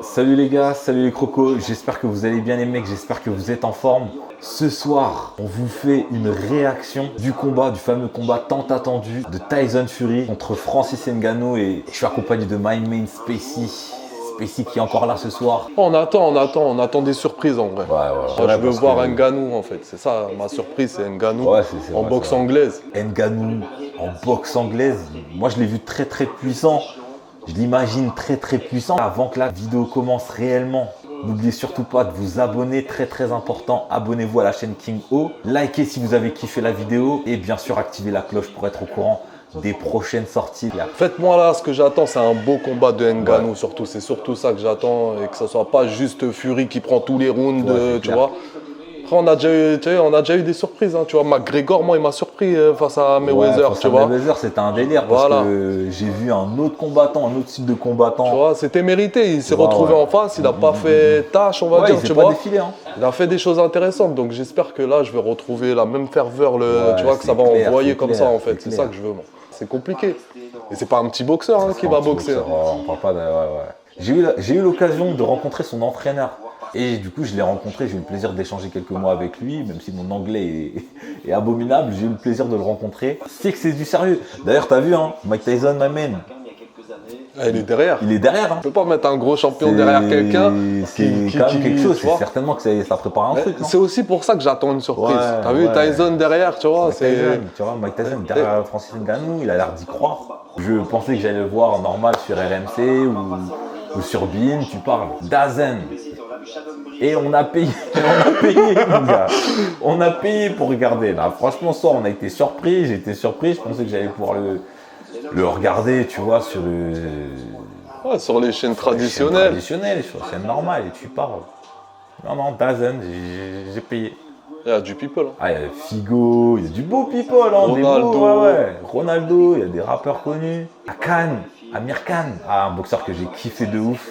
Salut les gars, salut les crocos, j'espère que vous allez bien les mecs, j'espère que vous êtes en forme. Ce soir, on vous fait une réaction du combat, du fameux combat tant attendu de Tyson Fury contre Francis Ngannou et je suis accompagné de my main Spacey. Spacey qui est encore là ce soir. On attend des surprises en vrai. Ouais, Moi, je veux voir Ngannou en fait, c'est ça ma surprise, c'est Ngannou en boxe anglaise. Ngannou en boxe anglaise, moi je l'ai vu très puissant. Je l'imagine très puissant. Avant que la vidéo commence réellement, n'oubliez surtout pas de vous abonner, très important. Abonnez-vous à la chaîne King O. Likez si vous avez kiffé la vidéo et bien sûr activez la cloche pour être au courant des prochaines sorties. Faites-moi là, ce que j'attends, c'est un beau combat de Ngannou surtout. C'est surtout ça que j'attends et que ce soit pas juste Fury qui prend tous les rounds, tu vois. Après, on a déjà eu des surprises, hein, tu vois. McGregor, moi, il m'a surpris face à Mayweather, tu vois. Mayweather, c'était un délire parce que j'ai vu un autre combattant, un autre type de combattant. Tu vois, c'était mérité. Il s'est retrouvé en face, il n'a pas fait tâche, on va dire, tu vois. Défilé, hein. Il a fait des choses intéressantes, donc j'espère que là, je vais retrouver la même ferveur, tu vois, que ça va envoyer comme ça, en fait. C'est ça que je veux, moi. C'est compliqué. Et c'est pas un petit boxeur qui va boxer. On parle pas de... J'ai eu l'occasion de rencontrer son entraîneur. Et du coup, je l'ai rencontré, j'ai eu le plaisir d'échanger quelques mots avec lui, même si mon anglais est abominable, j'ai eu le plaisir de le rencontrer. C'est que c'est du sérieux. D'ailleurs, t'as vu, hein, Mike Tyson, my man. Il est derrière. Il est derrière. Hein. Tu peux pas mettre un gros champion derrière quelqu'un. C'est quand même quelque chose, c'est certainement que ça prépare un truc. C'est aussi pour ça que j'attends une surprise. T'as vu Tyson derrière, tu vois. Mike Tyson derrière Francis Ngannou, il a l'air d'y croire. Je pensais que j'allais le voir normal sur RMC ou sur Bein, tu parles. Dazen. Et on a payé, mon gars. On a payé pour regarder. Là, franchement, ce soir, on a été surpris. J'ai été surpris. Je pensais que j'allais pouvoir le regarder, tu vois, sur sur les chaînes traditionnelles. Sur les chaînes normales. Et tu parles. Non, Dazen, j'ai payé. Il y a du people. Hein. Ah, il y a Figo, il y a du beau people. Hein, Ronaldo. Ronaldo, il y a des rappeurs connus. Amir Khan. Ah, un boxeur que j'ai kiffé de ouf.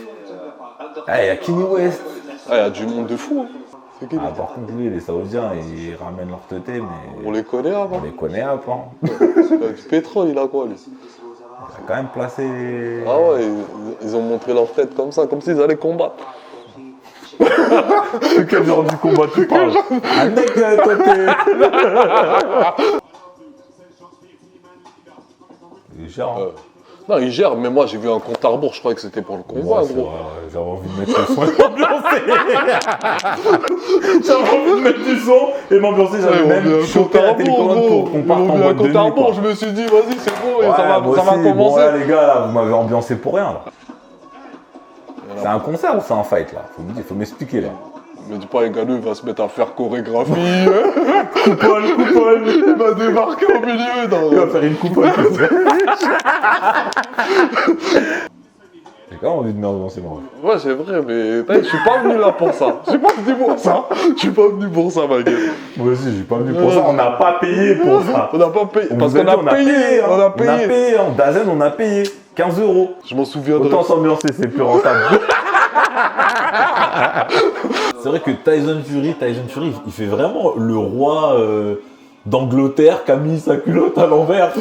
Ah, il y a Kanye West. Ah, il y a du monde de fou. Hein. Par contre, lui, les Saoudiens, ils ramènent leur teuté, mais... On les connaît avant. On les connaît avant. Du pétrole, il a quoi, lui? Il a quand même placé... Ah ouais, ils ont montré leur tête comme ça, comme s'ils allaient combattre. De quel genre du combat tu parles? Un mec teuté. Il gère, hein. Non, il gère, mais moi j'ai vu un compte à rebours, je croyais que c'était pour le combat, gros. J'avais envie de mettre le son et m'ambiancer. J'avais envie de mettre du son et m'ambiancer. J'avais même chopé la télécommande pour qu'on parte en boîte de nuit. Je me suis dit, vas-y, c'est bon, et ça va commencer. Bon, là, les gars, là, vous m'avez ambiancé pour rien. Là. C'est un concert ou c'est un fight, là? Faut m'expliquer, là. Me dis pas, Ngannou, il va se mettre à faire chorégraphie. Coupole. Il va débarquer au milieu. Il va faire une coupole. J'ai quand même envie de m'ambiancer, moi. Ouais, c'est vrai, mais je suis pas venu là pour ça. Je suis pas venu pour ça, ma gueule. Moi aussi, je suis pas venu pour ça. On n'a pas payé pour ça. On n'a pas payé. Parce qu'on a payé. On a payé. En Dazen, on a payé 15 €. Je m'en souviendrai. Autant s'ambiancer, c'est plus rentable. C'est vrai que Tyson Fury, il fait vraiment le roi d'Angleterre qui a mis sa culotte à l'envers.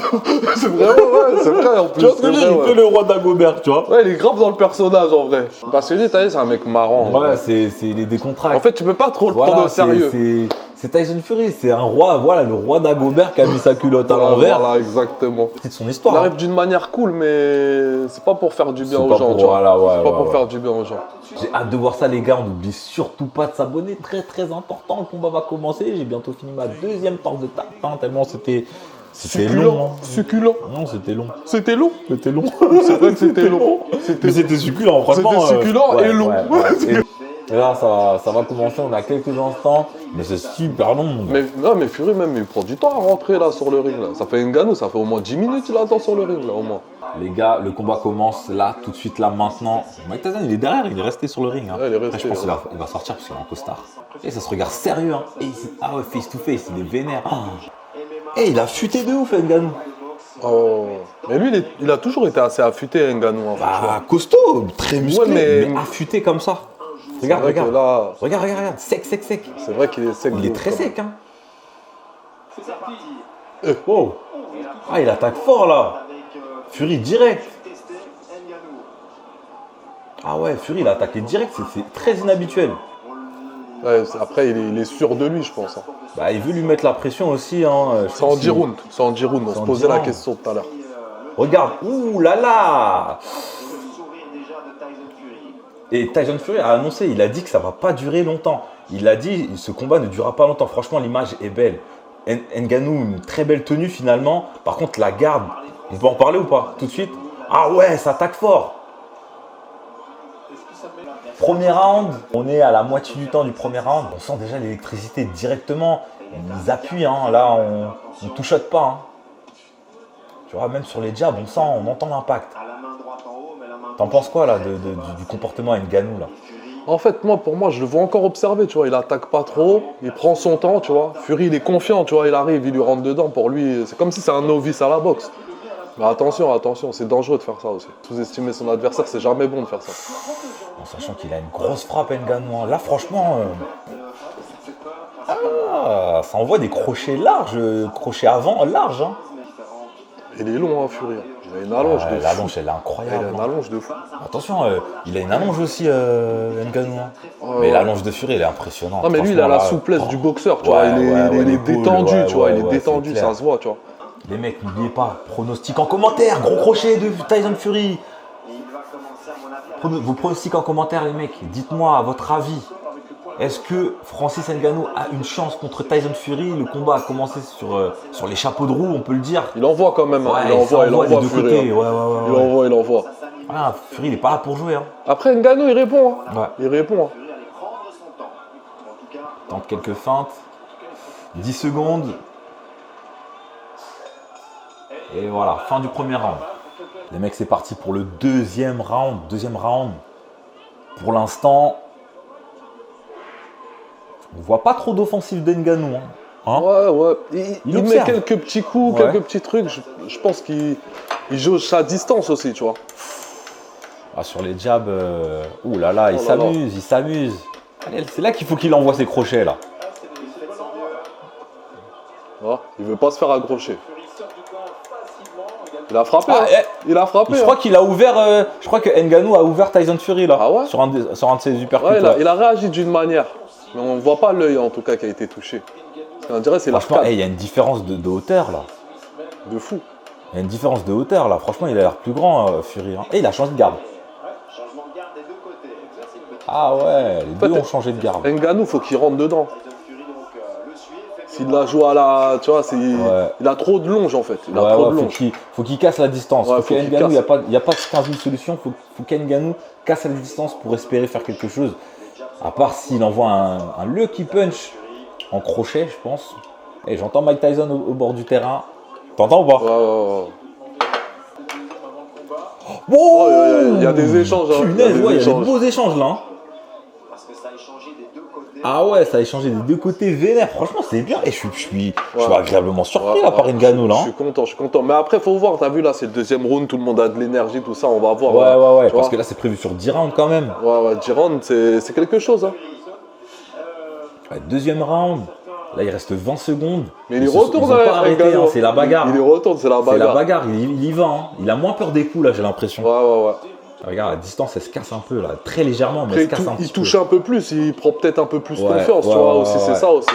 C'est vrai en plus. Tu vois ce que je veux dire? Il fait le roi d'Agobert, tu vois. Ouais, il est grave dans le personnage en vrai. Parce que lui, c'est un mec marrant. Ouais, il est décontracté. En fait, tu peux pas trop le prendre au sérieux. C'est Tyson Fury, c'est un roi, voilà, le roi d'Agobert qui a mis sa culotte à l'envers. Voilà, exactement. C'est son histoire. Il arrive d'une manière cool, mais c'est pas pour faire du bien aux gens, tu vois. C'est pas pour faire du bien aux gens. J'ai hâte de voir ça, les gars. On n'oublie surtout pas de s'abonner. Très important. Le combat va commencer. J'ai bientôt fini ma deuxième part de tape, tellement c'était long. Succulent. Non, c'était long. C'était long. C'était long. C'est vrai que c'était long. Mais c'était succulent, franchement. C'était succulent et long. Et là, ça va commencer, on a quelques instants, mais c'est super long. Mais Fury, même, il prend du temps à rentrer là sur le ring. Là. Ça fait Ngannou, ça fait au moins 10 minutes il attend sur le ring, là, au moins. Les gars, le combat commence là, tout de suite, là, maintenant. Mike Tyson, il est derrière, il est resté sur le ring. Hein. Ouais, il est resté, je pense qu'il va sortir parce qu'il est en costard. Et ça se regarde sérieux. Hein. Ah ouais, face to face, il est vénère. Et il a futé de ouf, Ngannou. Oh. Mais lui, il a toujours été assez affûté, Ngannou. Bah, costaud, très musclé, mais affûté comme ça. Regarde. Là... Regarde. Sec. C'est vrai qu'il est sec. Il est très sec, hein. Wow. Ah, il attaque fort, là. Fury direct. Ah ouais, Fury, il a attaqué direct, c'est très inhabituel. Ouais, après, il est sûr de lui, je pense. Hein. Bah, il veut lui mettre la pression aussi. Hein. C'est en 10 rounds. C'est en 10 rounds. On se posait la question tout à l'heure. Regarde, ouh là là. Et Tyson Fury a annoncé, il a dit que ça va pas durer longtemps. Il a dit, ce combat ne durera pas longtemps. Franchement, l'image est belle. Ngannou, une très belle tenue finalement. Par contre, la garde, on peut en parler ou pas tout de suite? Ah ouais, ça attaque fort. Premier round, on est à la moitié du temps du premier round. On sent déjà l'électricité directement. Ils appuient, hein. Là, on ne touchote pas. Hein. Tu vois, même sur les jabs, on entend l'impact. T'en penses quoi là du comportement Ngannou là? En fait, pour moi, je le vois encore observer, tu vois. Il attaque pas trop, il prend son temps, tu vois. Fury, il est confiant, tu vois. Il arrive, il lui rentre dedans. Pour lui, c'est comme si c'est un novice à la boxe. Mais attention, c'est dangereux de faire ça aussi. Sous-estimer son adversaire, c'est jamais bon de faire ça. En sachant qu'il a une grosse frappe Ngannou. Hein. Là, franchement, ça envoie des crochets larges, crochets avant larges. Hein. Il est long, hein, Fury. Il a une allonge de fou. L'allonge, elle est incroyable. Il a une allonge de fou. Attention, il a une allonge aussi, Ngannou. Hein. Mais l'allonge de Fury, elle est impressionnante. Non, mais lui, il a la souplesse du boxeur, tu vois. Il est détendu, tu vois. Il est détendu, ça se voit, tu vois. Les mecs, n'oubliez pas, pronostic en commentaire, gros crochet de Tyson Fury. Vos pronostics en commentaire, les mecs. Dites-moi, à votre avis, est-ce que Francis Ngannou a une chance contre Tyson Fury? Le combat a commencé sur les chapeaux de roue, on peut le dire. Il envoie quand même. Ouais, il envoie des deux Fury. côtés. Ouais. Il envoie. Ah, Fury, il n'est pas là pour jouer. Hein. Après, Ngannou, il répond. Hein. Ouais. Il répond. Hein. Tente quelques feintes. 10 secondes. Et voilà, fin du premier round. Les mecs, c'est parti pour le deuxième round. Pour l'instant, on voit pas trop d'offensive d'Ngannou. Hein. Ouais. Il met quelques petits coups, quelques petits trucs. Je pense qu'il jauge sa distance aussi, tu vois. Ah, sur les jabs, ouh là là, il s'amuse. Allez, c'est là qu'il faut qu'il envoie ses crochets, là. Ah, il veut pas se faire accrocher. Il a frappé. Il a frappé. Je crois qu'il a ouvert. Je crois que Ngannou a ouvert Tyson Fury là. Ah ouais, sur un de ses uppercuts. Ouais, il a réagi d'une manière. Mais on ne voit pas l'œil en tout cas qui a été touché. On dirait c'est franchement, il y a une différence de hauteur là. De fou. Il y a une différence de hauteur là. Franchement, il a l'air plus grand Fury. Hein. Et il a changé de garde. Ah ouais, les deux ont changé de garde. Ngannou, faut qu'il rentre dedans. S'il la joue à la. Tu vois, il a trop de longe en fait. Il a trop de longe. Faut qu'il casse la distance. Ouais, faut qu'Ngannou, il n'y a pas 15 000 solutions. Faut qu'Ngannou casse la distance pour espérer faire quelque chose. À part s'il envoie un lucky punch en crochet, je pense. Et j'entends Mike Tyson au bord du terrain. T'entends ou pas? Ouais. Wow, il y a des échanges. Hein. Punaise, il y a des beaux échanges là. Hein. Ah ouais, ça a échangé des deux côtés vénères. Franchement, c'est bien. Et je suis agréablement surpris là par Ngannou là. Je suis content. Mais après, faut voir. T'as vu là, c'est le deuxième round. Tout le monde a de l'énergie, tout ça. On va voir. Ouais. Parce que là, c'est prévu sur 10 rounds quand même. Ouais. 10 rounds, c'est quelque chose. Hein. Ouais, deuxième round. Là, il reste 20 secondes. Mais il retourne pas arrêté, hein, c'est la bagarre. Il retourne, c'est la bagarre. C'est la bagarre. Il y va. Hein. Il a moins peur des coups là, j'ai l'impression. Ouais. Regarde, la distance, elle se casse un peu là, très légèrement, mais après, elle se casse un petit peu. Il touche un peu plus, il prend peut-être un peu plus confiance, tu vois, aussi, c'est ça aussi.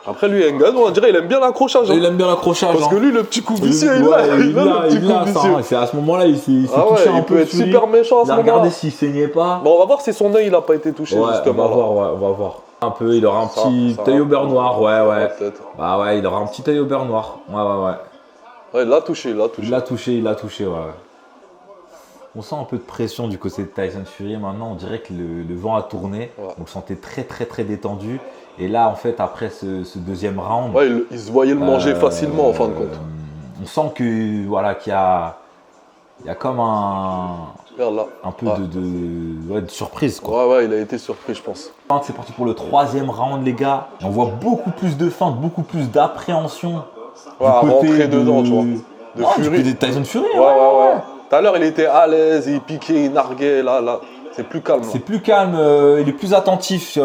Après, lui, Ngannou, on dirait, il aime bien l'accrochage. Hein. Il aime bien l'accrochage. Parce que lui, le petit coup vicieux, il l'a, ça. C'est à ce moment-là, il s'est touché un peu. Il peut être super méchant à ce moment-là. Regardez s'il saignait pas. Bon, on va voir si son œil, il n'a pas été touché, justement. On va voir. Un peu, il aura un petit œil au beurre noir, ouais. Bah ouais, il aura un petit œil au beurre noir. Ouais, il l'a touché, Il l'a touché, ouais. On sent un peu de pression du côté de Tyson Fury. Maintenant, on dirait que le vent a tourné. Ouais. On le sentait très détendu. Et là, en fait, après ce deuxième round... Ouais, il se voyait le manger facilement, en fin de compte. On sent que, voilà, qu'il y a comme un peu de surprise, quoi. Ouais, il a été surpris, je pense. C'est parti pour le troisième round, les gars. On voit beaucoup plus de feintes, beaucoup plus d'appréhension. Ouais, à rentrer dedans, tu vois. De Fury. De Tyson Fury, ouais. Tout à l'heure, il était à l'aise, il piquait, il narguait, là, c'est plus calme. C'est plus calme, il est plus attentif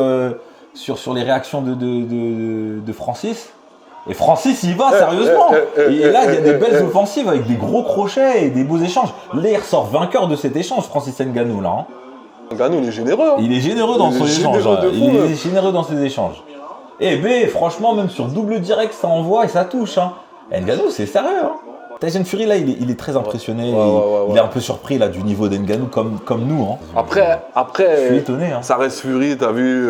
sur les réactions de Francis. Et Francis, il va sérieusement. Et là, il y a des belles offensives avec des gros crochets et des beaux échanges. Là, il ressort vainqueur de cet échange, Francis Ngannou, là. Hein. Ngannou, il est généreux. Hein. Il est généreux dans son échange. Il est généreux dans ses échanges. Et B, franchement, même sur double direct, ça envoie et ça touche. Hein. Ngannou, c'est sérieux. Hein. Tyson Fury, là, il est très impressionné. Il est un peu surpris là, du niveau d'Ngannou comme nous. Hein. Après, je suis étonné. Hein. Ça reste Fury, t'as vu.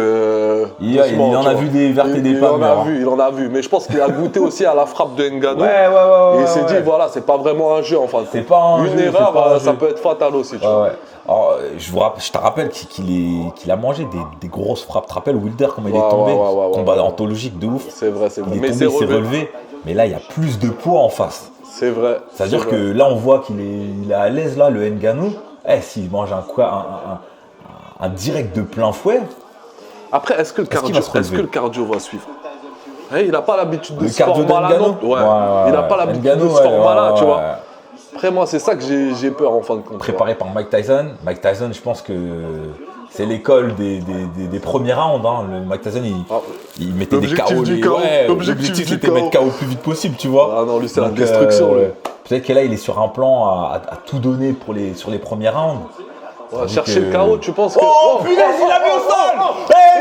Il en a vu des vertes et des pas mûres. Il en a vu. Mais je pense qu'il a goûté aussi à la frappe de Ngannou. Et il s'est dit, voilà, c'est pas vraiment un jeu. Enfin, c'est pas un une jeu, erreur, ça peut être fatal aussi. Tu vois. Alors, je te rappelle qu'il a mangé des grosses frappes. Tu te rappelles Wilder, comment il est tombé combat anthologique de ouf. C'est vrai, c'est vrai. Il est tombé, il s'est relevé. Mais là, il y a plus de poids en face. C'est vrai. C'est-à-dire que là, on voit qu'il est à l'aise, là, le Ngannou. S'il mange un direct de plein fouet. Après, est-ce que le cardio va suivre? Il n'a pas l'habitude de le ce format-là. Il n'a pas l'habitude de ce format-là, tu vois. Après, moi, c'est ça que j'ai peur en fin de compte. Préparé par Mike Tyson. Mike Tyson, je pense que c'est l'école des premiers rounds. Hein. Mike Tyson, il mettait des KO. L'objectif, c'était de mettre KO le plus vite possible, tu vois. Ah non, lui, c'est la destruction. Peut-être que là, il est sur un plan à tout donner sur les premiers rounds. Chercher le KO, tu penses que. Oh punaise, il l'a mis au sol!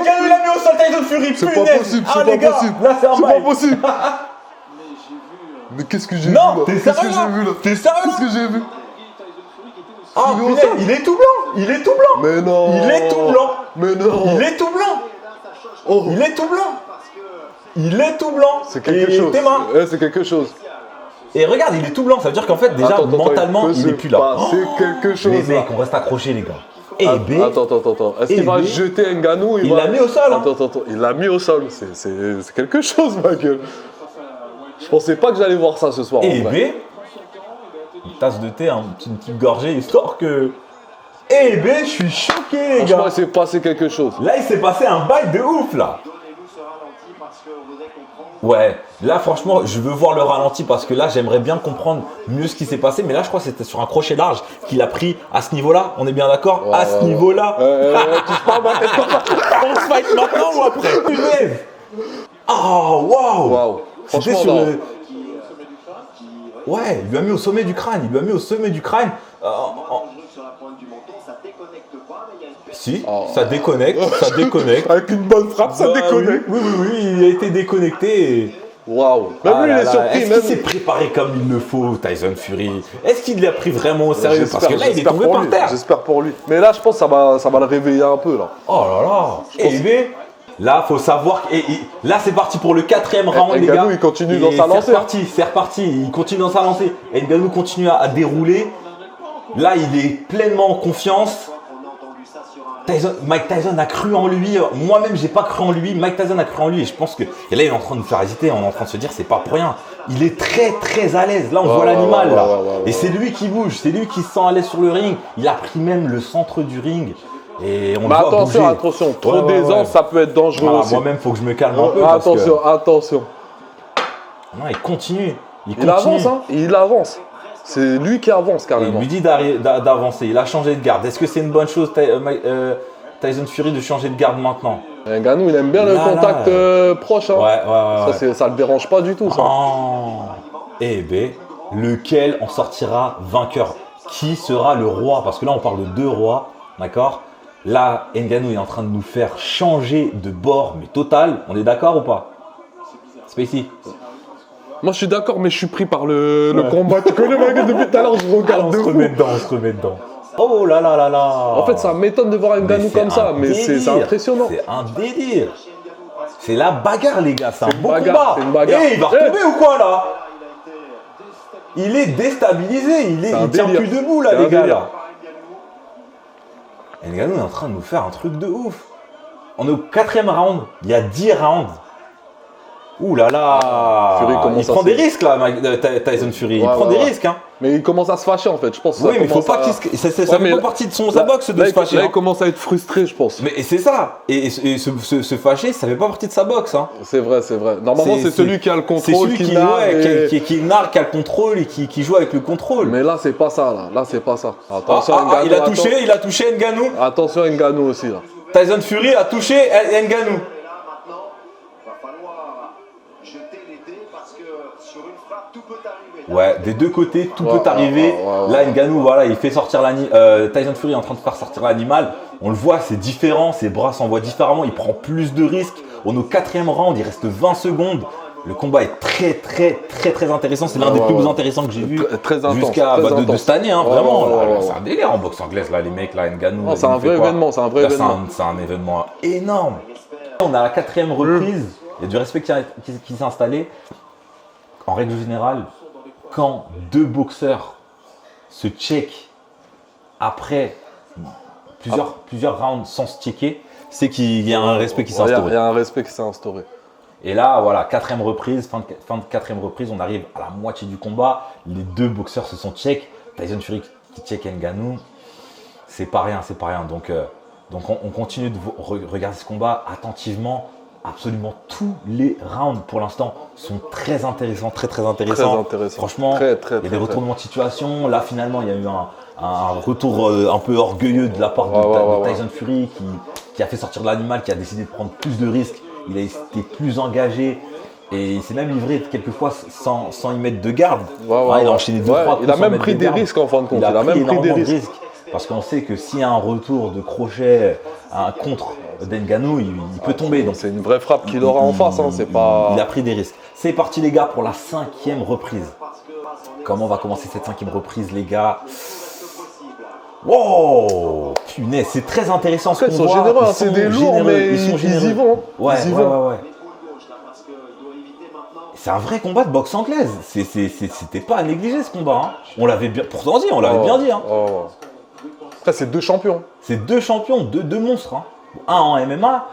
Ngannou, il l'a mis au sol, Tyson Fury, c'est pas possible, c'est pas possible. Là, c'est pas possible. Mais qu'est-ce que j'ai vu là? Non, t'es sérieux là? T'es sérieux? Qu'est-ce que j'ai vu? Ah punaise, il est tout blanc! Il est tout blanc! Mais non! Il est tout blanc! Mais non! Il est tout blanc! Oh. Il est tout blanc! Il est tout blanc! C'est quelque chose. Tes mains. C'est quelque chose. Et regarde, il est tout blanc, ça veut dire qu'en fait, déjà, mentalement, il est plus là. C'est quelque chose. Les mecs, on reste accrochés, les gars. Attends. Est-ce qu'il va jeter Ngannou? Il l'a mis au sol. Attends. Il l'a mis au sol. C'est quelque chose, ma gueule. Je pensais pas que j'allais voir ça ce soir. Et B, une tasse de thé, une petite gorgée, histoire que. Et B, je suis choqué, les gars. Franchement, il s'est passé quelque chose. Là, il s'est passé un bail de ouf, là. Ouais, là franchement, je veux voir le ralenti parce que là, j'aimerais bien comprendre mieux ce qui s'est passé. Mais là, je crois que c'était sur un crochet large qu'il a pris à ce niveau-là. On est bien d'accord? À ce niveau-là. Touche pas ma tête comme ça. On se fight maintenant ou après? Punaise. Oh, waouh. C'était sur le. Ouais, il lui a mis au sommet du crâne. Si, ça déconnecte. Avec une bonne frappe, ça déconnecte. Oui, il a été déconnecté. Waouh. Même lui, il est surpris. Est-ce qu'il s'est préparé comme il le faut, Tyson Fury? Est-ce qu'il l'a pris vraiment au sérieux? Parce que là, il est tombé par terre. J'espère pour lui. Mais là, je pense que ça va le réveiller un peu, là. Oh là là. Et là, faut savoir. Là, c'est parti pour le 4e round, les gars. Ngannou, il continue dans sa lancée. C'est reparti. Il continue dans sa lancée. Ngannou continue à dérouler. Là, il est pleinement en confiance. Mike Tyson a cru en lui. Moi-même, j'ai pas cru en lui. Mike Tyson a cru en lui. Et je pense que. Et là, il est en train de nous faire hésiter. On est en train de se dire, c'est pas pour rien. Il est très, très à l'aise. Là, on voit l'animal. Et c'est lui qui bouge. C'est lui qui se sent à l'aise sur le ring. Il a pris même le centre du ring. Et on doit bouger. Attention. Trop d'aisance, ça peut être dangereux aussi. Moi-même, faut que je me calme un peu. Attention. Non, il continue. Il avance, hein. Il avance. C'est lui qui avance carrément. Il lui dit d'avancer. Il a changé de garde. Est-ce que c'est une bonne chose, Tyson Fury, de changer de garde maintenant? Ngannou, il aime bien le contact proche. Hein. Ouais. Ça le dérange pas du tout, ça. Et B, lequel en sortira vainqueur? Qui sera le roi? Parce que là, on parle de 2 rois, d'accord? Là, Ngannou est en train de nous faire changer de bord, mais total. On est d'accord ou pas? Spacey? Moi, je suis d'accord, mais je suis pris par le combat. Tu connais ma gueule depuis tout à l'heure, je regarde. On se remet dedans. Oh là là là là. En fait, ça m'étonne de voir Ngannou comme ça, mais c'est impressionnant. C'est un délire. C'est la bagarre, les gars. C'est un beau combat. C'est une bagarre. Il va retomber ou quoi, là? Il est déstabilisé. Il tient plus debout, là, les gars. Là. Ngannou est en train de nous faire un truc de ouf. On est au 4e round. Il y a 10 rounds. Ouh là là. Il prend des risques là, Tyson Fury. Il prend des risques. Hein. Mais il commence à se fâcher en fait. Je pense. Oui, mais il faut pas qu'il. Ça fait pas partie de sa boxe de se fâcher. Là, il commence à être frustré, je pense. Mais c'est ça. Et se fâcher, ça fait pas partie de sa boxe. Hein. C'est vrai. Normalement, c'est celui qui a le contrôle, c'est celui qui nargue, qui a le contrôle et qui joue avec le contrôle. Mais là, c'est pas ça. Là, c'est pas ça. Attention, il a touché Ngannou. Attention, Ngannou aussi là. Tyson Fury a touché Ngannou. Ouais, des deux côtés, tout peut arriver. Là, Ngannou, voilà, il fait sortir Tyson Fury est en train de faire sortir l'animal. On le voit, c'est différent, ses bras s'envoient différemment, il prend plus de risques. On est au 4e round, il reste 20 secondes. Le combat est très intéressant. C'est l'un des plus intéressants que j'ai vu jusqu'à de cette année, hein, vraiment. C'est un délire en boxe anglaise, là, les mecs, là, Ngannou. C'est un vrai événement, c'est un vrai événement. C'est un événement énorme. On a la 4e reprise, il y a du respect qui s'est installé. En règle générale, quand deux boxeurs se checkent après plusieurs rounds sans se checker, c'est qu'il y a un respect qui s'est instauré. Il y a un respect qui s'est instauré. Et là, voilà, 4e reprise, fin de 4e reprise, on arrive à la moitié du combat. Les deux boxeurs se sont check. Tyson Fury qui check Ngannou, c'est pas rien. Donc on continue de regarder ce combat attentivement. Absolument tous les rounds pour l'instant sont très intéressants, très intéressants. Franchement, il y a des retournements de situation. Là, finalement, il y a eu un retour un peu orgueilleux de la part de Tyson Fury qui a fait sortir de l'animal, qui a décidé de prendre plus de risques. Il a été plus engagé et il s'est même livré quelquefois sans y mettre de garde. Il a enchaîné 2-3 coups. Il a même pris des risques en fin de compte. Il a même pris des risques. Parce qu'on sait que s'il y a un retour de crochet, un contre d'Ngannou, il peut tomber. Donc c'est une vraie frappe qu'il aura en face. Il a pris des risques. C'est parti les gars pour la 5e reprise. Comment va commencer cette 5e reprise les gars? Wow, punaise, c'est très intéressant ce qu'on voit. Ils sont généreux, c'est des lourds, mais ils y vont. Ouais. C'est un vrai combat de boxe anglaise. C'était pas à négliger ce combat. Hein. On l'avait bien, pourtant dit, on l'avait bien dit. Hein. Après, c'est deux champions. C'est deux champions, deux monstres. Hein. Un en MMA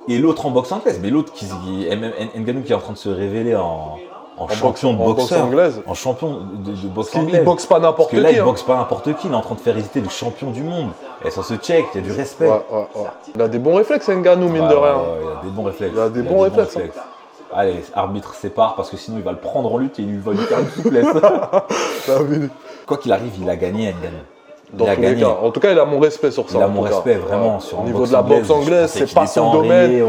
et l'autre en boxe anglaise. Mais l'autre, Ngannou qui est en train de se révéler en champion de boxeur, en champion de boxe anglaise. Il boxe pas n'importe qui. Parce que là, il boxe pas n'importe qui. Il est en train de faire hésiter le champion du monde. Et ça se check, il y a du respect. Il a des bons réflexes, Ngannou, mine de rien. Il a des bons réflexes. Il a des bons réflexes. Allez, arbitre sépare parce que sinon il va le prendre en lutte et il va lui faire une souplesse. Quoi qu'il arrive, il a gagné Ngannou. En tout cas, il a mon respect sur ça. Il a mon respect vraiment sur au niveau de la boxe anglaise, c'est pas son domaine.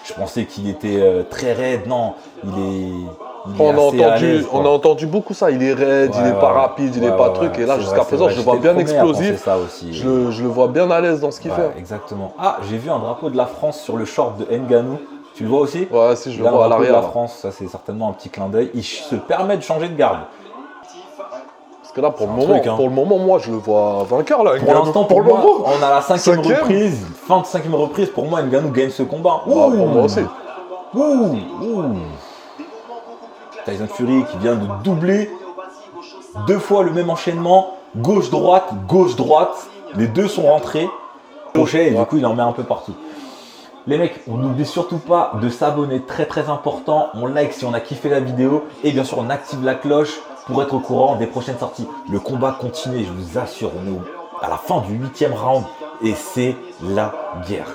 Je pensais qu'il était très raide. Non, on a entendu beaucoup ça. Il est raide, il n'est pas rapide, il n'est pas truc. Et là, jusqu'à présent, je le vois bien explosif. Je le vois bien à l'aise dans ce qu'il fait. Exactement. Ah, j'ai vu un drapeau de la France sur le short de Ngannou. Tu le vois aussi? Ouais, si, je le vois à l'arrière. La France, ça c'est certainement un petit clin d'œil. Il se permet de changer de garde. Parce que là, pour le moment, moi, je le vois vainqueur là. Pour l'instant, on a la 5e reprise. Fin de 5e reprise. Pour moi, Ngannou gagne ce combat. Pour moi aussi. Tyson Fury qui vient de doubler 2 fois le même enchaînement. Gauche-droite. Les deux sont rentrés. Crochet et du coup, il en met un peu partout. Les mecs, on n'oublie surtout pas de s'abonner, très important. On like si on a kiffé la vidéo et bien sûr on active la cloche pour être au courant des prochaines sorties. Le combat continue, je vous assure, on est à la fin du 8e round et c'est la guerre.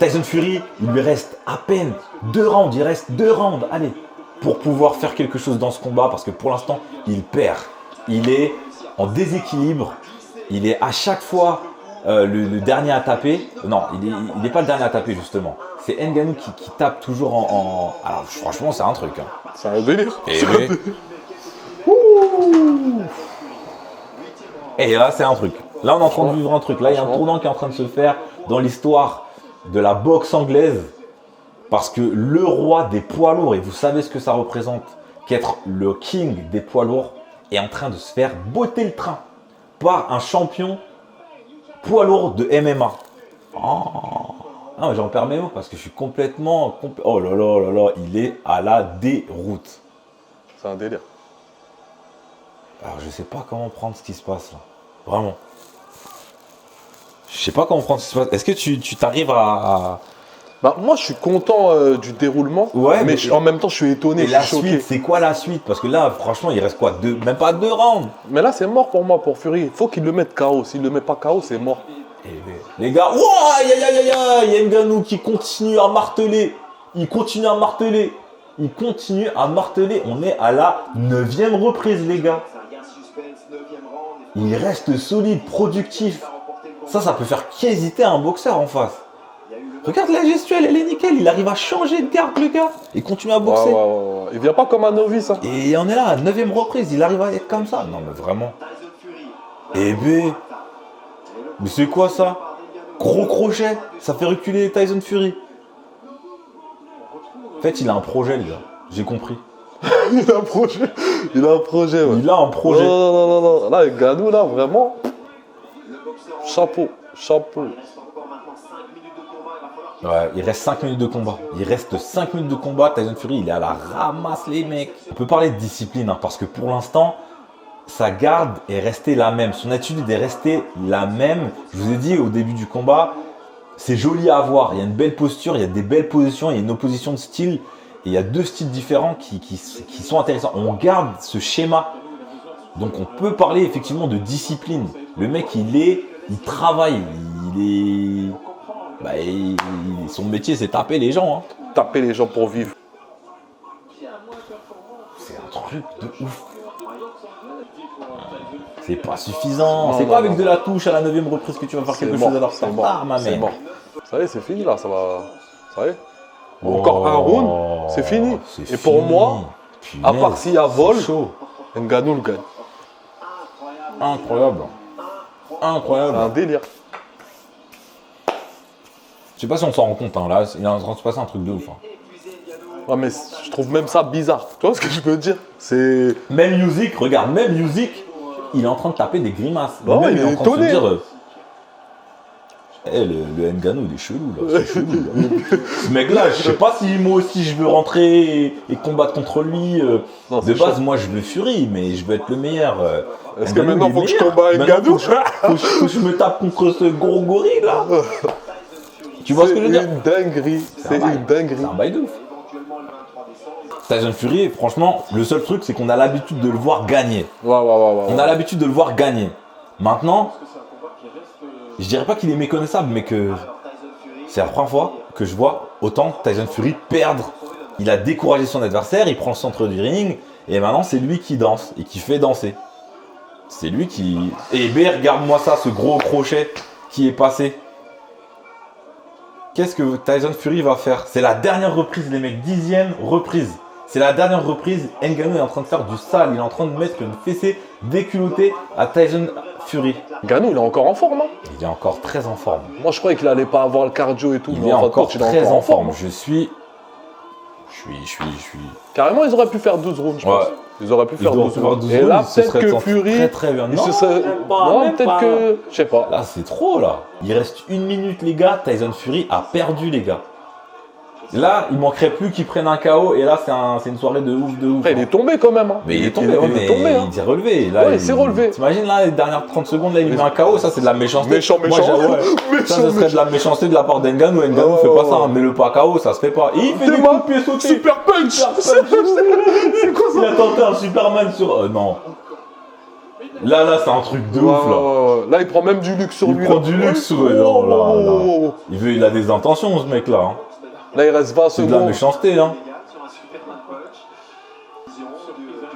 Tyson Fury, il lui reste à peine 2 rounds, il reste 2 rounds, allez, pour pouvoir faire quelque chose dans ce combat parce que pour l'instant, il perd. Il est en déséquilibre, il est à chaque fois le dernier à taper. Non, il n'est pas le dernier à taper justement. C'est Ngannou qui tape toujours en... Alors franchement, c'est un truc. Hein. C'est un délire. Et là, c'est un truc. Là, on est en train de vivre un truc. Là, il y a un tournant qui est en train de se faire dans l'histoire de la boxe anglaise. Parce que le roi des poids lourds, et vous savez ce que ça représente, qu'être le king des poids lourds, est en train de se faire botter le train par un champion poids lourd de MMA. J'en perds mes mots parce que je suis complètement... Oh là là, il est à la déroute. C'est un délire. Alors je sais pas comment prendre ce qui se passe là. Vraiment. Je sais pas comment prendre ce qui se passe. Est-ce que tu t'arrives à... Bah, moi je suis content du déroulement, mais en même temps je suis étonné, je suis choqué. C'est quoi la suite? Parce que là franchement il reste quoi? Même pas 2 rounds. Mais là c'est mort pour moi, pour Fury. Il faut qu'il le mette KO. S'il le met pas KO, c'est mort. Les gars, il y a Ngannou qui continue à marteler. Il continue à marteler. On est à la 9e reprise les gars. Il reste solide, productif. Ça peut faire qu'hésiter un boxeur en face. Regarde la gestuelle, elle est nickel. Il arrive à changer de garde, le gars. Et continue à boxer. Ouais. Il vient pas comme un novice. Hein. Et on est là, à 9ème reprise. Il arrive à être comme ça. Non, mais vraiment. Eh ben. Mais c'est quoi ça? Gros crochet. Ça fait reculer Tyson Fury. En fait, il a un projet, les gars. J'ai compris. Il a un projet. Il a un projet, ouais. Il a un projet. Non. Là, Ngannou, là, vraiment. Chapeau. Ouais, il reste 5 minutes de combat. Il reste 5 minutes de combat. Tyson Fury, il est à la ramasse, les mecs. On peut parler de discipline, hein, parce que pour l'instant, sa garde est restée la même. Son attitude est restée la même. Je vous ai dit au début du combat, c'est joli à voir. Il y a une belle posture, il y a des belles positions, il y a une opposition de style. Et il y a deux styles différents qui sont intéressants. On garde ce schéma. Donc on peut parler effectivement de discipline. Le mec, il travaille. Son métier, c'est taper les gens. Hein. Taper les gens pour vivre. C'est un truc de ouf. C'est pas suffisant. C'est pas avec de la touche à la 9ème reprise que tu vas faire quelque chose à leur tartare, ma mère. Ça y est, c'est fini là. Ça y est. Encore un round, c'est fini. Et pour moi, à part s'il y a vol, Ngannou le gagne. Incroyable. C'est un délire. Je sais pas si on s'en rend compte, hein. Là, il est en train de se passer un truc de ouf. Hein. Ouais, mais je trouve même ça bizarre. Tu vois ce que je veux dire? C'est. Même Usyk, regarde, il est en train de taper des grimaces. Bah ouais, il est en train étonné. de se dire. Le Ngannou, il est chelou là. C'est chelou, là. Ce mec-là, je sais pas si moi aussi je veux rentrer et combattre contre lui. Non, de base, chaud. moi je veux Fury, mais je veux être le meilleur. Est-ce que Ngannou, maintenant il est faut que je meilleur. combatte Maintenant, Ngannou? faut que je me tape contre ce gros gorille là. Tu vois ce que je veux dire? C'est une dinguerie. C'est une dinguerie. C'est un bail de ouf. Tyson Fury, franchement, le seul truc, c'est qu'on a l'habitude de le voir gagner. Ouais. On a l'habitude de le voir gagner. Maintenant, je dirais pas qu'il est méconnaissable, mais que c'est la première fois que je vois autant Tyson Fury perdre. Il a découragé son adversaire, il prend le centre du ring, et maintenant c'est lui qui danse et qui fait danser. C'est lui qui... Et regarde-moi ça, ce gros crochet qui est passé. Qu'est-ce que Tyson Fury va faire? C'est la dernière reprise, les mecs, 10e reprise. C'est la dernière reprise. Ngannou est en train de faire du sale. Il est en train de mettre une fessée déculottée à Tyson Fury. Ngannou, il est encore en forme. Hein. Il est encore très en forme. Moi, je croyais qu'il allait pas avoir le cardio et tout. Il mais est en fin de encore compte, il est très encore en forme. hein. Je suis... Carrément, ils auraient pu faire 12 rounds, je pense. Ils auraient pu faire 12 rounds. Et là, peut-être que Fury. Très bien. il Non, se serait- même pas, non, même peut-être pas. que. Je sais pas. Là, c'est trop, là. Il reste 1 minute, les gars. Tyson Fury a perdu, les gars. Là, il manquerait plus qu'il prenne un KO. Et là, c'est une soirée de ouf, Après, il est tombé quand même. Hein. Mais il est tombé, il est tombé. Hein. il s'est relevé. Là, Ouais, il s'est relevé. T'imagines là, les dernières 30 secondes, là, il met un KO, ça c'est de la méchanceté. Méchant. Moi, ça, ce serait de la méchanceté de la part d'Ngannou. Ngannou fait pas ça, hein. Mais le pas KO, ça se fait pas. Et il fait des coups de pied sautés. Super punch. C'est quoi ça? Il a tenté un Superman sur... non. Là, c'est un truc de ouf, là. Là, il prend même du luxe sur lui. Il prend du luxe sur eux. Non, là. Il a des intentions, ce mec-là. Hein. Là, il reste 20 C'est de la secondes. méchanceté, hein.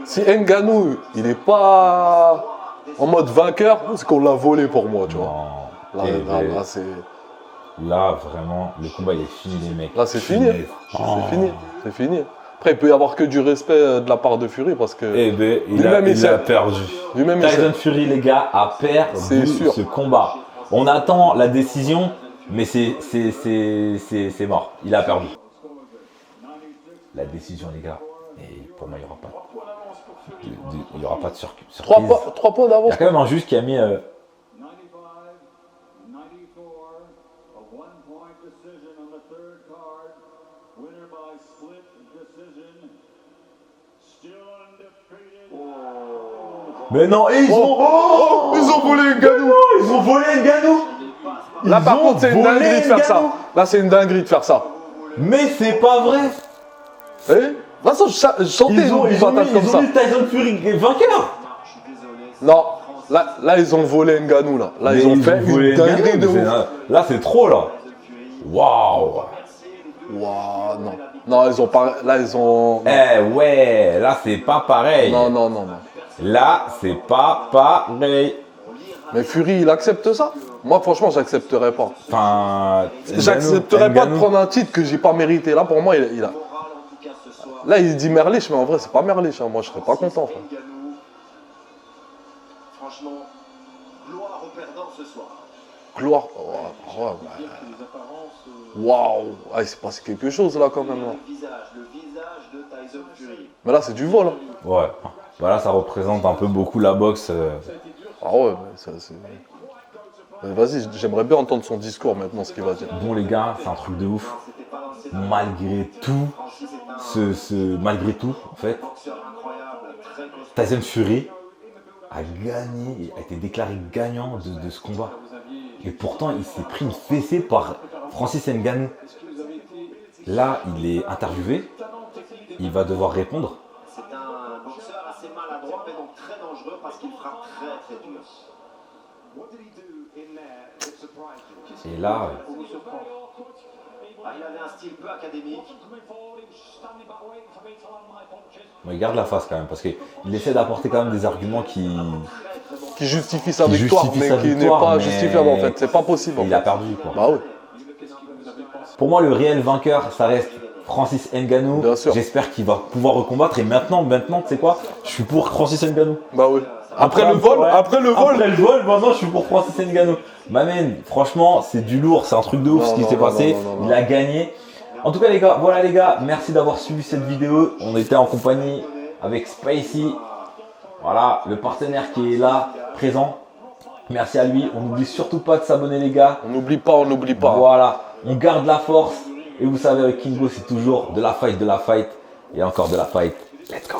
Si Ngannou, il est pas en mode vainqueur, c'est qu'on l'a volé pour moi, tu vois. Non. Là, c'est... Là, vraiment, le combat, il est fini, les mecs. Là, c'est fini. C'est fini. Après, il peut y avoir que du respect de la part de Fury parce que... Eh ben, il lui-même, a perdu. Lui-même, Tyson Fury, les gars, a perdu sûr. ce combat. On attend la décision, mais c'est mort. Il a perdu. La décision, les gars. Et pour moi, il n'y aura pas de surprise. 3 points Il d'avance. y a quand même un juge qui a mis... Mais non, et ils ont volé Ngannou. Ils ont volé Ngannou. Là, par contre, c'est une dinguerie de faire ça. Là, c'est une dinguerie de faire ça. Mais c'est pas vrai. Eh de toute façon, je sentais Ils ont mis Tyson Fury vainqueur. Non, là, ils ont volé Ngannou, là. Là, ils ont fait une dinguerie de ouf. Là, c'est trop, là. Waouh. Waouh, non. Non, ils ont pas... Là, ils ont... Eh ouais, là, c'est pas pareil. Non. Là, c'est pas pareil. Mais Fury, il accepte ça? Moi, franchement, j'accepterais pas. Enfin, J'accepterais pas de Ngannou, prendre un titre que j'ai pas mérité. Là, pour moi, il a. Là, il dit Merlich, mais en vrai, c'est pas Merlich. Hein. Moi, je serais pas content. Frère. Franchement, gloire au perdant ce soir. Gloire. Waouh, ah, il s'est passé quelque chose là quand même. Là. Le visage de Tyson Fury. Mais là, c'est du vol. Hein. ouais. Voilà, ça représente un peu beaucoup la boxe. Ah ouais, mais ça, c'est. Vas-y, j'aimerais bien entendre son discours maintenant, ce qu'il va dire. Bon les gars, c'est un truc de ouf. Malgré tout, malgré tout, en fait, Tyson Fury a gagné, a été déclaré gagnant de ce combat. Et pourtant, il s'est pris une fessée par Francis Ngannou. Là, il est interviewé, il va devoir répondre. C'est un boxeur assez maladroit, mais donc très dangereux parce qu'il frappe très très dur. Et là, Il avait un style peu académique. bon, il garde la face quand même, parce qu'il essaie d'apporter quand même des arguments qui justifie sa Qui victoire, justifie mais sa qui n'est victoire, pas mais justifiable en fait. C'est pas possible. En il fait. a perdu quoi. Bah oui. Pour moi, le réel vainqueur, ça reste Francis Ngannou. Bien sûr. J'espère qu'il va pouvoir recombattre. Et maintenant, tu sais quoi? Je suis pour Francis Ngannou. Bah oui. Après le vol, maintenant je suis pour Francis Ngannou. M'amène, franchement, c'est du lourd, c'est un truc de ouf Non, ce qui non, s'est non, passé. non. Il a gagné. En tout cas, les gars, voilà les gars, merci d'avoir suivi cette vidéo. On était en compagnie avec Spicy. Voilà, le partenaire qui est là, présent. Merci à lui. On n'oublie surtout pas de s'abonner, les gars. On n'oublie pas. Voilà, on garde la force. Et vous savez, avec Kingo, c'est toujours de la fight et encore de la fight. Let's go.